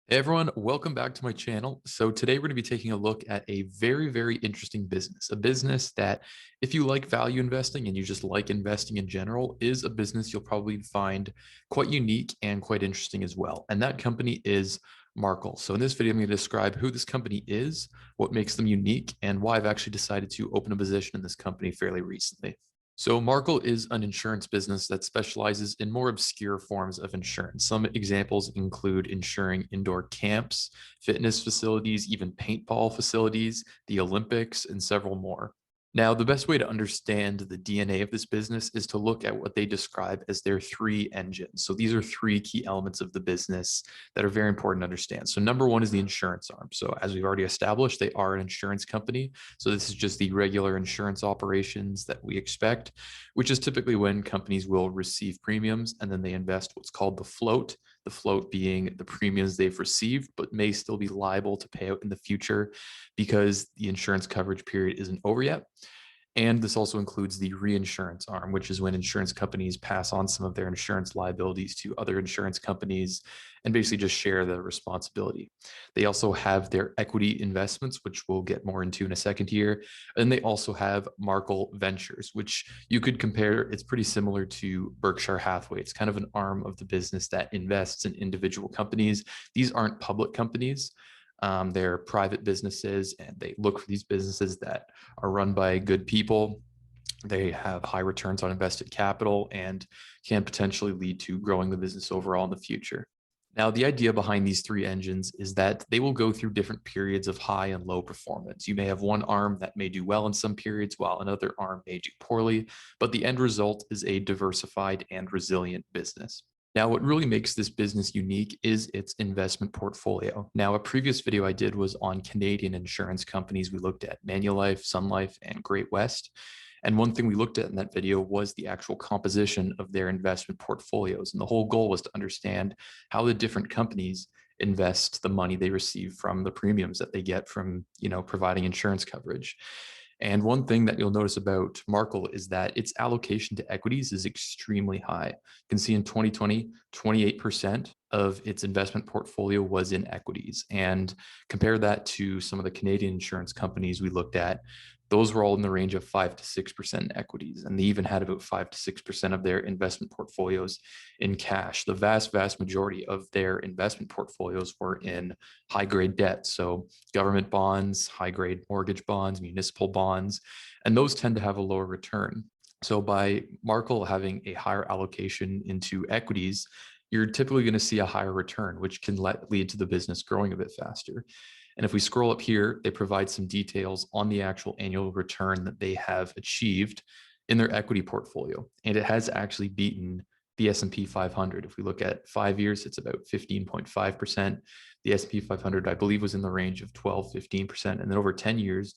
Hey everyone, welcome back to my channel. So today we're going to be taking a look at a very interesting business, a business that if you like value investing and you just like investing in general, is a business you'll probably find quite unique and quite interesting as well. And that company is Markel. So in this video, I'm going to describe who this company is, what makes them unique, and why I've actually decided to open a position in this company fairly recently. So Markel is an insurance business that specializes in more obscure forms of insurance. Some examples include insuring indoor camps, fitness facilities, even paintball facilities, the Olympics, and several more. Now, the best way to understand the DNA of this business is to look at what they describe as their three engines. So these are three key elements of the business that are very important to understand. So number one is the insurance arm. So as we've already established, they are an insurance company. So this is just the regular insurance operations that we expect, which is typically when companies will receive premiums and then they invest what's called the float being the premiums they've received, but may still be liable to pay out in the future because the insurance coverage period isn't over yet. And this also includes the reinsurance arm, which is when insurance companies pass on some of their insurance liabilities to other insurance companies and basically just share the responsibility. They also have their equity investments, which we'll get more into in a second here. And they also have Markel Ventures, which you could compare. It's pretty similar to Berkshire Hathaway. It's kind of an arm of the business that invests in individual companies. These aren't public companies. They're private businesses, and they look for these businesses that are run by good people. They have high returns on invested capital and can potentially lead to growing the business overall in the future. Now, the idea behind these three engines is that they will go through different periods of high and low performance. You may have one arm that may do well in some periods, while another arm may do poorly, but the end result is a diversified and resilient business. Now, what really makes this business unique is its investment portfolio. Now, a previous video I did was on Canadian insurance companies. We looked at Manulife, Sun Life, and Great West. And one thing we looked at in that video was the actual composition of their investment portfolios. And the whole goal was to understand how the different companies invest the money they receive from the premiums that they get from, providing insurance coverage. And one thing that you'll notice about Markel is that its allocation to equities is extremely high. You can see in 2020, 28% of its investment portfolio was in equities. And compare that to some of the Canadian insurance companies we looked at. Those were all in the range of 5 to 6% in equities. And they even had about 5 to 6% of their investment portfolios in cash. The vast majority of their investment portfolios were in high grade debt. So government bonds, high grade mortgage bonds, municipal bonds, and those tend to have a lower return. So by Markel having a higher allocation into equities, you're typically going to see a higher return, which can lead to the business growing a bit faster. And if we scroll up here, they provide some details on the actual annual return that they have achieved in their equity portfolio. And it has actually beaten the S&P 500. If we look at 5 years, it's about 15.5%. The S&P 500, I believe, was in the range of 12, 15%. And then over 10 years,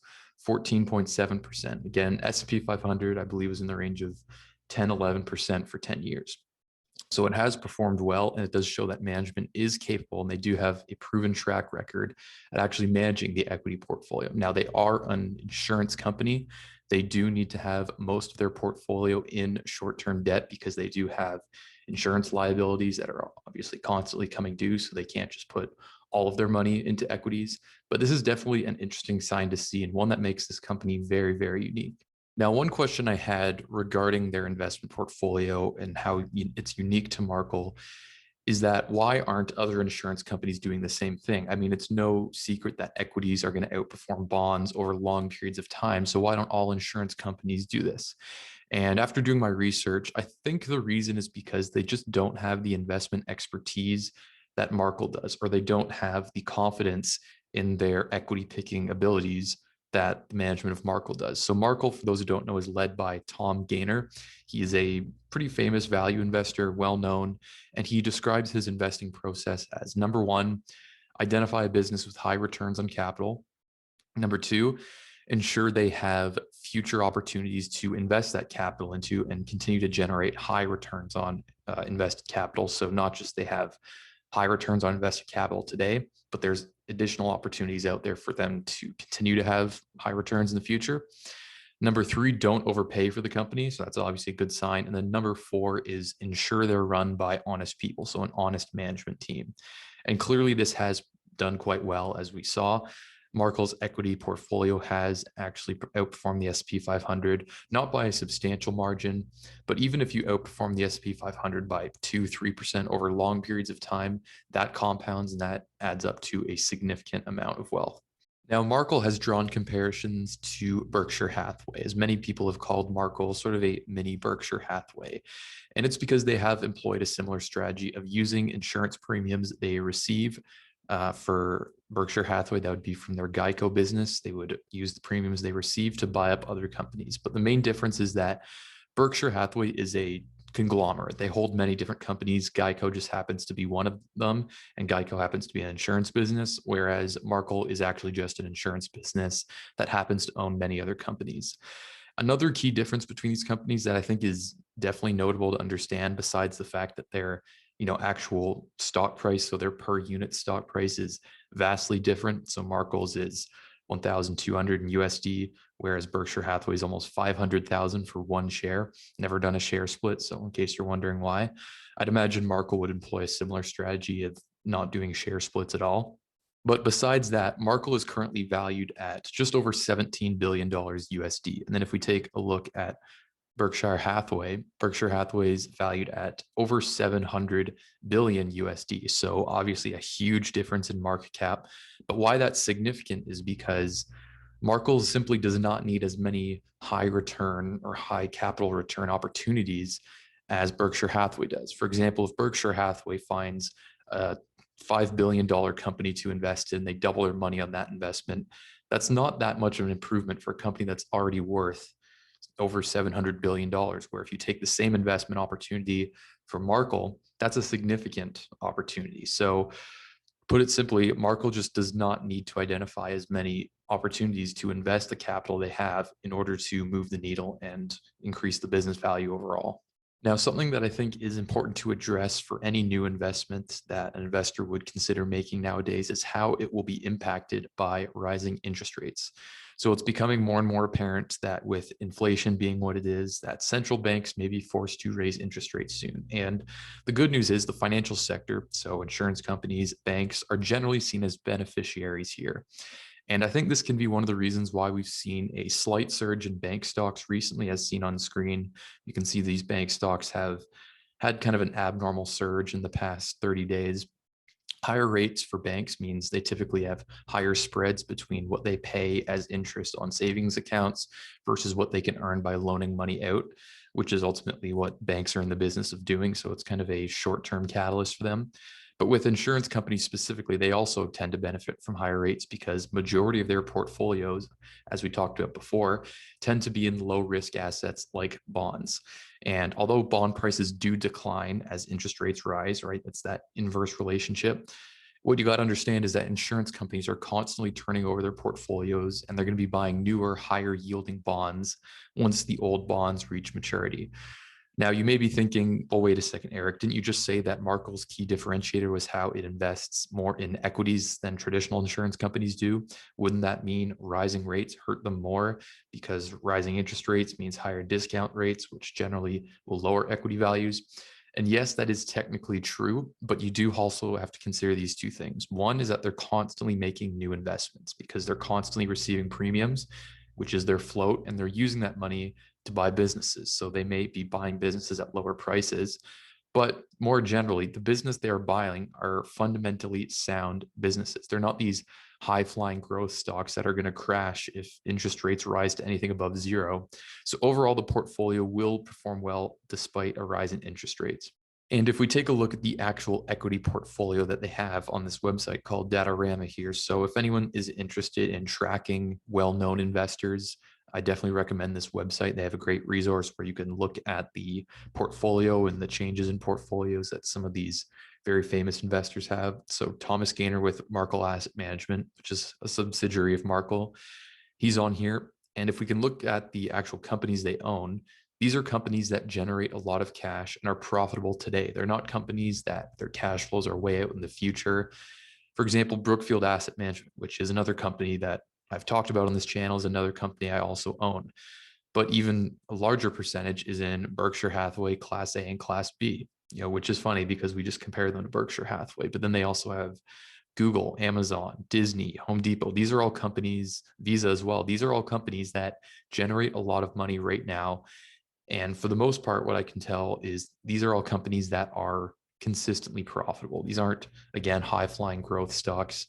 14.7%. Again, S&P 500, I believe, was in the range of 10, 11% for 10 years. So it has performed well, and it does show that management is capable, and they do have a proven track record at actually managing the equity portfolio. Now, they are an insurance company. They do need to have most of their portfolio in short-term debt because they do have insurance liabilities that are obviously constantly coming due, so they can't just put all of their money into equities. But this is definitely an interesting sign to see, and one that makes this company very unique. Now, one question I had regarding their investment portfolio and how it's unique to Markel is that why aren't other insurance companies doing the same thing? I mean, it's no secret that equities are going to outperform bonds over long periods of time. So why don't all insurance companies do this? And after doing my research, I think the reason is because they just don't have the investment expertise that Markel does, or they don't have the confidence in their equity picking abilities that the management of Markel does. So Markel, for those who don't know, is led by Tom Gaynor. He is a pretty famous value investor, well known, and he describes his investing process as number one, identify a business with high returns on capital. Number two, ensure they have future opportunities to invest that capital into and continue to generate high returns on invested capital. So not just they have high returns on invested capital today, but there's additional opportunities out there for them to continue to have high returns in the future. Number three, don't overpay for the company. So that's obviously a good sign. And then number four is ensure they're run by honest people. So an honest management team. And clearly, this has done quite well, as we saw. Markel's equity portfolio has actually outperformed the S&P 500, not by a substantial margin, but even if you outperform the S&P 500 by 2-3% over long periods of time, that compounds and that adds up to a significant amount of wealth. Now, Markel has drawn comparisons to Berkshire Hathaway, as many people have called Markel sort of a mini Berkshire Hathaway. And it's because they have employed a similar strategy of using insurance premiums they receive. For Berkshire Hathaway, that would be from their Geico business. They would use the premiums they receive to buy up other companies. But the main difference is that Berkshire Hathaway is a conglomerate. They hold many different companies. Geico just happens to be one of them, and Geico happens to be an insurance business, whereas Markel is actually just an insurance business that happens to own many other companies. Another key difference between these companies that I think is definitely notable to understand, besides the fact that their actual stock price, so their per unit stock price is vastly different. So Markel's is 1,200 in USD, whereas Berkshire Hathaway is almost 500,000 for one share. Never done a share split, so in case you're wondering why, I'd imagine Markel would employ a similar strategy of not doing share splits at all. But besides that, Markel is currently valued at just over $17 billion USD. And then if we take a look at Berkshire Hathaway is valued at over 700 billion USD. So obviously a huge difference in market cap. But why that's significant is because Markel simply does not need as many high return or high capital return opportunities as Berkshire Hathaway does. For example, if Berkshire Hathaway finds a $5 billion company to invest in, they double their money on that investment. That's not that much of an improvement for a company that's already worth over $700 billion, where if you take the same investment opportunity for Markel, that's a significant opportunity. So put it simply, Markel just does not need to identify as many opportunities to invest the capital they have in order to move the needle and increase the business value overall. Now, something that I think is important to address for any new investment that an investor would consider making nowadays is how it will be impacted by rising interest rates. So it's becoming more and more apparent that with inflation being what it is, that central banks may be forced to raise interest rates soon. And the good news is the financial sector, so insurance companies, banks, are generally seen as beneficiaries here. And I think this can be one of the reasons why we've seen a slight surge in bank stocks recently, as seen on screen. You can see these bank stocks have had kind of an abnormal surge in the past 30 days. Higher rates for banks means they typically have higher spreads between what they pay as interest on savings accounts versus what they can earn by loaning money out, which is ultimately what banks are in the business of doing. So it's kind of a short-term catalyst for them. But with insurance companies specifically, they also tend to benefit from higher rates because majority of their portfolios, as we talked about before, tend to be in low risk assets like bonds. And although bond prices do decline as interest rates rise, right, it's that inverse relationship. What you got to understand is that insurance companies are constantly turning over their portfolios and they're going to be buying newer, higher yielding bonds once the old bonds reach maturity. Now, you may be thinking, well, wait a second, Eric, didn't you just say that Markel's key differentiator was how it invests more in equities than traditional insurance companies do? Wouldn't that mean rising rates hurt them more because rising interest rates means higher discount rates, which generally will lower equity values? And yes, that is technically true, but you do also have to consider these two things. One is that they're constantly making new investments because they're constantly receiving premiums, which is their float, and they're using that money to buy businesses. So they may be buying businesses at lower prices, but more generally, the business they are buying are fundamentally sound businesses. They're not these high flying growth stocks that are going to crash if interest rates rise to anything above zero. So overall, the portfolio will perform well despite a rise in interest rates. And if we take a look at the actual equity portfolio that they have on this website called Datarama here, so if anyone is interested in tracking well-known investors, I definitely recommend this website. They have a great resource where you can look at the portfolio and the changes in portfolios that some of these very famous investors have. So Thomas Gaynor with Markel Asset Management, which is a subsidiary of Markel, he's on here. And if we can look at the actual companies they own, these are companies that generate a lot of cash and are profitable today. They're not companies that their cash flows are way out in the future. For example, Brookfield Asset Management, which is another company that I've talked about on this channel, is another company I also own. But even a larger percentage is in Berkshire Hathaway Class A and Class B. which is funny because we just compare them to Berkshire Hathaway, but then they also have Google, Amazon, Disney, Home Depot. These are all companies, Visa as well. These are all companies that generate a lot of money right now. And for the most part, what I can tell is these are all companies that are consistently profitable. These aren't, again, high flying growth stocks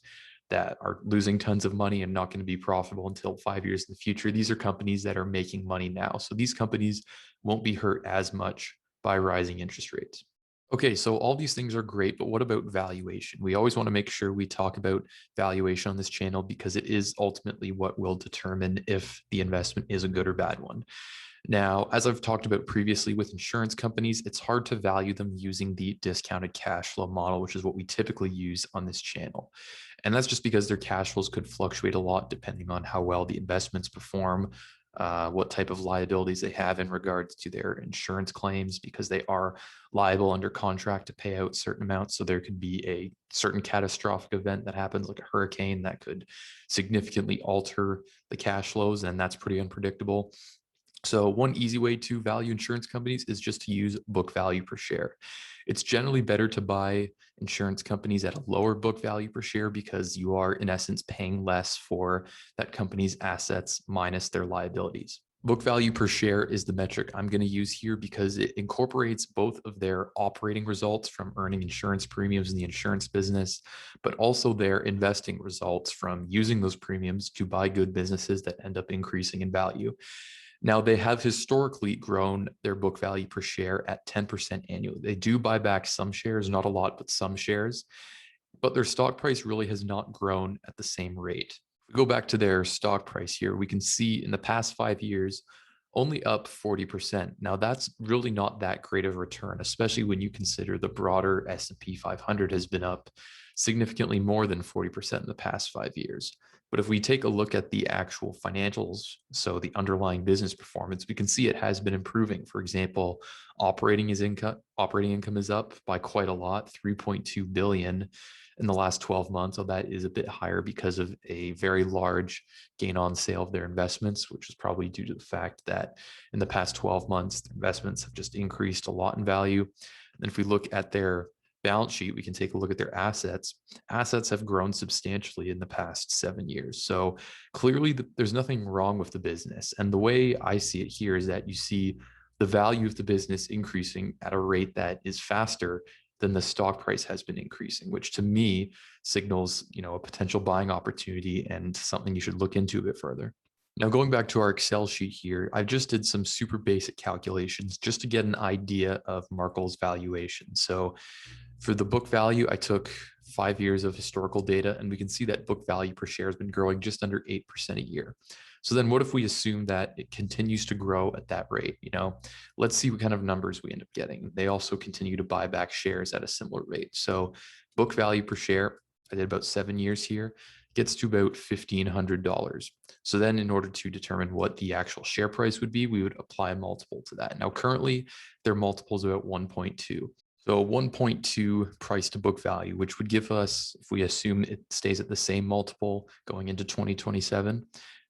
that are losing tons of money and not going to be profitable until 5 years in the future. These are companies that are making money now. So these companies won't be hurt as much by rising interest rates. Okay, so all these things are great, but what about valuation? We always want to make sure we talk about valuation on this channel because it is ultimately what will determine if the investment is a good or bad one. Now, as I've talked about previously with insurance companies, it's hard to value them using the discounted cash flow model, which is what we typically use on this channel. And that's just because their cash flows could fluctuate a lot depending on how well the investments perform, what type of liabilities they have in regards to their insurance claims, because they are liable under contract to pay out certain amounts. So there could be a certain catastrophic event that happens, like a hurricane, that could significantly alter the cash flows, and that's pretty unpredictable. So one easy way to value insurance companies is just to use book value per share. It's generally better to buy insurance companies at a lower book value per share because you are, in essence, paying less for that company's assets minus their liabilities. Book value per share is the metric I'm going to use here because it incorporates both of their operating results from earning insurance premiums in the insurance business, but also their investing results from using those premiums to buy good businesses that end up increasing in value. Now, they have historically grown their book value per share at 10% annually. They do buy back some shares, not a lot, but some shares, but their stock price really has not grown at the same rate. If we go back to their stock price here, we can see in the past 5 years, only up 40%. Now, that's really not that great of a return, especially when you consider the broader S&P 500 has been up significantly more than 40% in the past 5 years. But if we take a look at the actual financials, so the underlying business performance, we can see it has been improving. For example, operating income is up by quite a lot, 3.2 billion in the last 12 months. So that is a bit higher because of a very large gain on sale of their investments, which is probably due to the fact that in the past 12 months, the investments have just increased a lot in value. And if we look at their balance sheet, we can take a look at their assets. Assets have grown substantially in the past 7 years. So clearly there's nothing wrong with the business. And the way I see it here is that you see the value of the business increasing at a rate that is faster than the stock price has been increasing, which to me signals, a potential buying opportunity and something you should look into a bit further. Now, going back to our Excel sheet here, I just did some super basic calculations just to get an idea of Markel's valuation. So for the book value, I took 5 years of historical data, and we can see that book value per share has been growing just under 8% a year. So then what if we assume that it continues to grow at that rate? Let's see what kind of numbers we end up getting. They also continue to buy back shares at a similar rate. So book value per share, I did about 7 years here, gets to about $1,500. So then in order to determine what the actual share price would be, we would apply a multiple to that. Now, currently, their multiple is about 1.2. So 1.2 price to book value, which would give us, if we assume it stays at the same multiple going into 2027,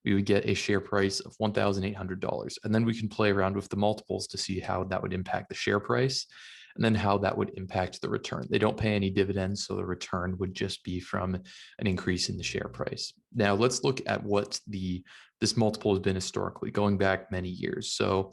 we would get a share price of $1,800. And then we can play around with the multiples to see how that would impact the share price and then how that would impact the return. They don't pay any dividends, so the return would just be from an increase in the share price. Now, let's look at what this multiple has been historically, going back many years. So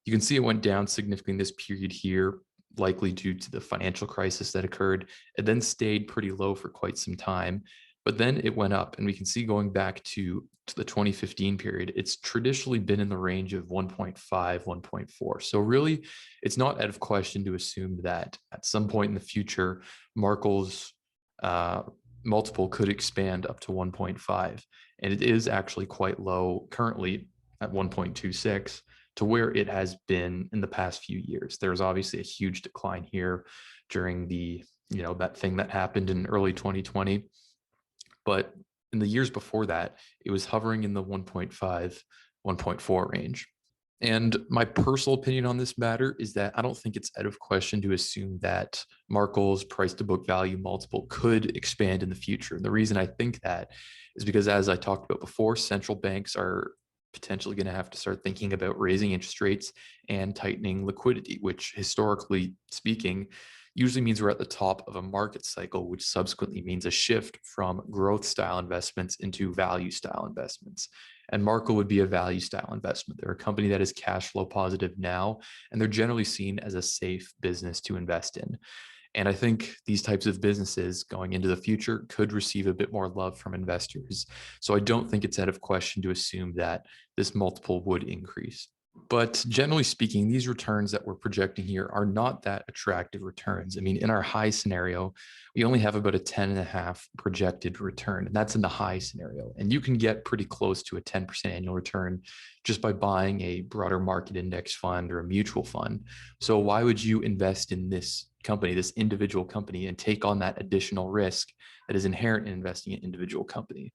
you can see it went down significantly in this period here, likely due to the financial crisis that occurred. It then stayed pretty low for quite some time, but then it went up, and we can see going back to the 2015 period, it's traditionally been in the range of 1.5, 1.4. So really, it's not out of question to assume that at some point in the future, Markel's multiple could expand up to 1.5, and it is actually quite low currently at 1.26 to where it has been in the past few years. There's obviously a huge decline here during that thing that happened in early 2020. But in the years before that, it was hovering in the 1.5, 1.4 range. And my personal opinion on this matter is that I don't think it's out of question to assume that Markel's price to book value multiple could expand in the future. And the reason I think that is because, as I talked about before, central banks are potentially going to have to start thinking about raising interest rates and tightening liquidity, which historically speaking usually means we're at the top of a market cycle, which subsequently means a shift from growth style investments into value style investments. And Markel would be a value style investment. They're a company that is cash flow positive now, and they're generally seen as a safe business to invest in. And I think these types of businesses going into the future could receive a bit more love from investors. So I don't think it's out of question to assume that this multiple would increase. But generally speaking, these returns that we're projecting here are not that attractive returns. I mean, in our high scenario, we only have about a 10.5 projected return, and that's in the high scenario. And you can get pretty close to a 10% annual return just by buying a broader market index fund or a mutual fund. So why would you invest in this company, this individual company, and take on that additional risk that is inherent in investing in an individual company?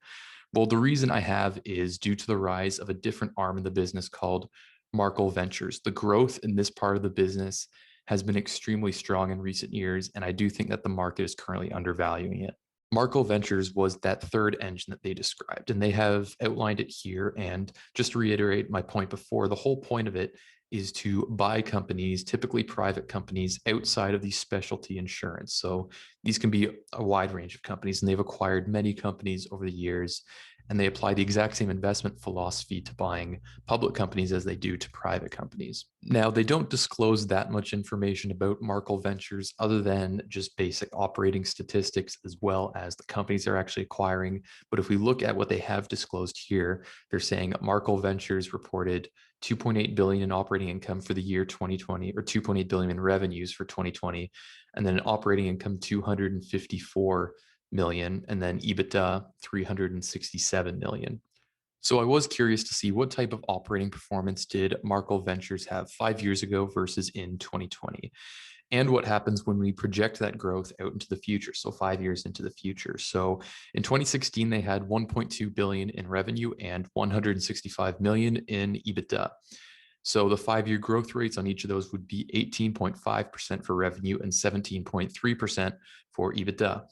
Well, the reason I have is due to the rise of a different arm in the business called Markel Ventures. The growth in this part of the business has been extremely strong in recent years, and I do think that the market is currently undervaluing it. Markel Ventures was that third engine that they described, and they have outlined it here. And just to reiterate my point before, the whole point of it is to buy companies, typically private companies, outside of the specialty insurance. So these can be a wide range of companies, and they've acquired many companies over the years, and they apply the exact same investment philosophy to buying public companies as they do to private companies. Now, they don't disclose that much information about Markel Ventures other than just basic operating statistics as well as the companies they're actually acquiring. But if we look at what they have disclosed here, they're saying Markel Ventures reported 2.8 billion in operating income for the year 2020, or 2.8 billion in revenues for 2020, and then operating income 254 million, and then EBITDA 367 million. So I was curious to see what type of operating performance did Markel Ventures have 5 years ago versus in 2020, and what happens when we project that growth out into the future, so 5 years into the future. So in 2016, they had 1.2 billion in revenue and 165 million in EBITDA. So the 5-year growth rates on each of those would be 18.5% for revenue and 17.3% for EBITDA.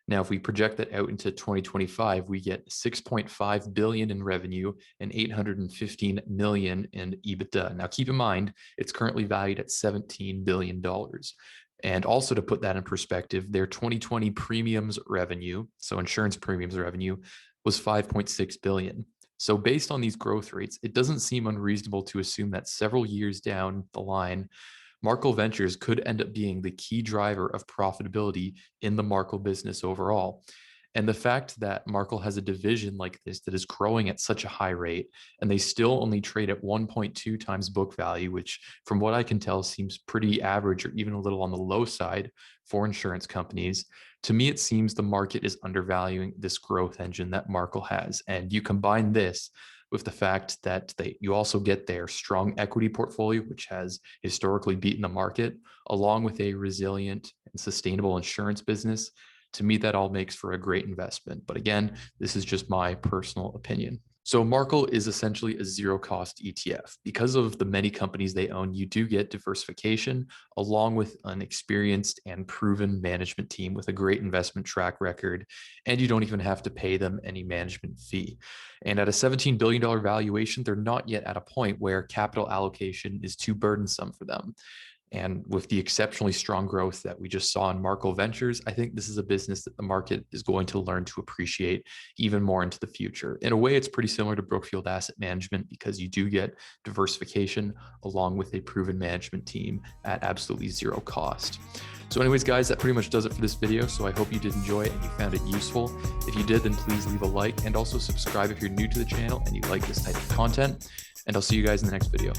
Now, if we project that out into 2025, we get 6.5 billion in revenue and 815 million in EBITDA. Now, keep in mind, it's currently valued at $17 billion. And also to put that in perspective, their 2020 premiums revenue, so insurance premiums revenue, was 5.6 billion. So based on these growth rates, it doesn't seem unreasonable to assume that several years down the line, Markel Ventures could end up being the key driver of profitability in the Markel business overall. And the fact that Markel has a division like this that is growing at such a high rate, and they still only trade at 1.2 times book value, which from what I can tell seems pretty average or even a little on the low side for insurance companies. To me, it seems the market is undervaluing this growth engine that Markel has. And you combine this with the fact that you also get their strong equity portfolio, which has historically beaten the market, along with a resilient and sustainable insurance business. To me, that all makes for a great investment. But again, this is just my personal opinion. So Markel is essentially a zero-cost ETF. Because of the many companies they own, you do get diversification along with an experienced and proven management team with a great investment track record, and you don't even have to pay them any management fee. And at a $17 billion valuation, they're not yet at a point where capital allocation is too burdensome for them. And with the exceptionally strong growth that we just saw in Markel Ventures, I think this is a business that the market is going to learn to appreciate even more into the future. In a way, it's pretty similar to Brookfield Asset Management because you do get diversification along with a proven management team at absolutely zero cost. So anyways, guys, that pretty much does it for this video. So I hope you did enjoy it and you found it useful. If you did, then please leave a like and also subscribe if you're new to the channel and you like this type of content. And I'll see you guys in the next video.